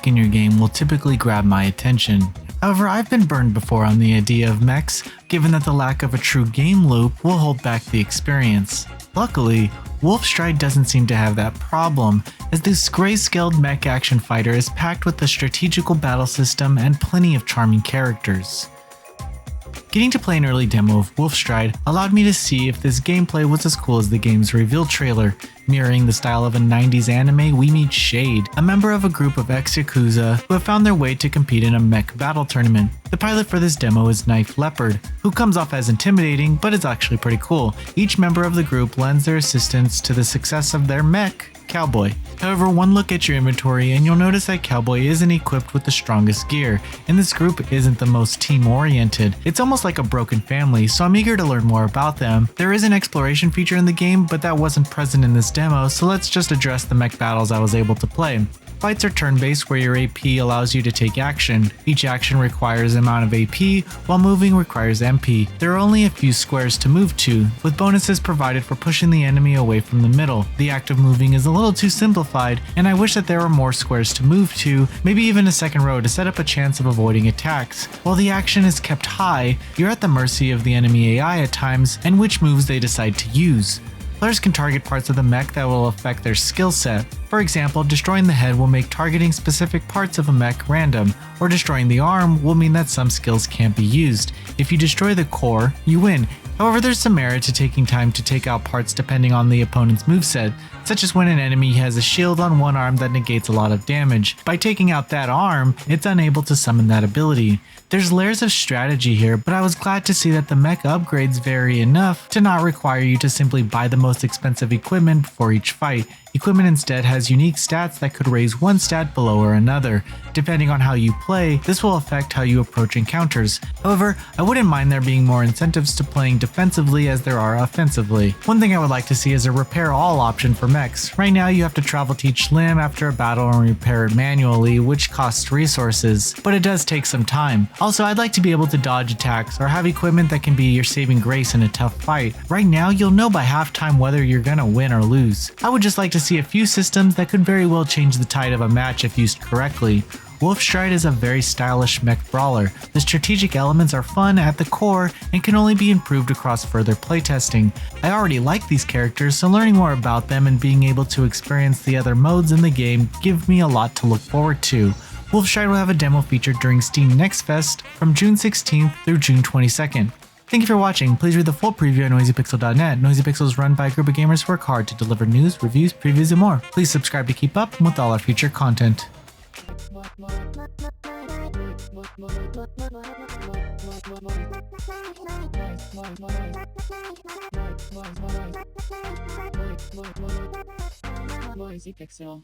mech in your game will typically grab my attention. However, I've been burned before on the idea of mechs, given that the lack of a true game loop will hold back the experience. Luckily, Wolfstride doesn't seem to have that problem, as this gray-scaled mech action fighter is packed with a strategical battle system and plenty of charming characters. Getting to play an early demo of Wolfstride allowed me to see if this gameplay was as cool as the game's reveal trailer. Mirroring the style of a 90s anime, we meet Shade, a member of a group of ex-Yakuza who have found their way to compete in a mech battle tournament. The pilot for this demo is Knife Leopard, who comes off as intimidating but is actually pretty cool. Each member of the group lends their assistance to the success of their mech, Cowboy. However, one look at your inventory and you'll notice that Cowboy isn't equipped with the strongest gear, and this group isn't the most team-oriented. It's almost like a broken family, so I'm eager to learn more about them. There is an exploration feature in the game, but that wasn't present in this demo, so let's just address the mech battles I was able to play. Fights are turn-based where your AP allows you to take action. Each action requires an amount of AP, while moving requires MP. There are only a few squares to move to, with bonuses provided for pushing the enemy away from the middle. The act of moving is a little too simplified, and I wish that there were more squares to move to, maybe even a second row to set up a chance of avoiding attacks. While the action is kept high, you're at the mercy of the enemy AI at times and which moves they decide to use. Players can target parts of the mech that will affect their skill set. For example, destroying the head will make targeting specific parts of a mech random, or destroying the arm will mean that some skills can't be used. If you destroy the core, you win. However, there's some merit to taking time to take out parts depending on the opponent's moveset, such as when an enemy has a shield on one arm that negates a lot of damage. By taking out that arm, it's unable to summon that ability. There's layers of strategy here, but I was glad to see that the mech upgrades vary enough to not require you to simply buy the most expensive equipment before each fight. Equipment instead has unique stats that could raise one stat below or another. Depending on how you play, this will affect how you approach encounters. However, I wouldn't mind there being more incentives to playing defensively as there are offensively. One thing I would like to see is a repair all option for mechs. Right now you have to travel to each limb after a battle and repair it manually, which costs resources, but it does take some time. Also, I'd like to be able to dodge attacks or have equipment that can be your saving grace in a tough fight. Right now you'll know by halftime whether you're gonna win or lose. I would just like to see a few systems that could very well change the tide of a match if used correctly. Wolfstride is a very stylish mech brawler. The strategic elements are fun at the core and can only be improved across further playtesting. I already like these characters, so learning more about them and being able to experience the other modes in the game give me a lot to look forward to. Wolfstride will have a demo featured during Steam Next Fest from June 16th through June 22nd. Thank you for watching. Please read the full preview at NoisyPixel.net. NoisyPixel is run by a group of gamers who work hard to deliver news, reviews, previews, and more. Please subscribe to keep up with all our future content. Noisy Pixel.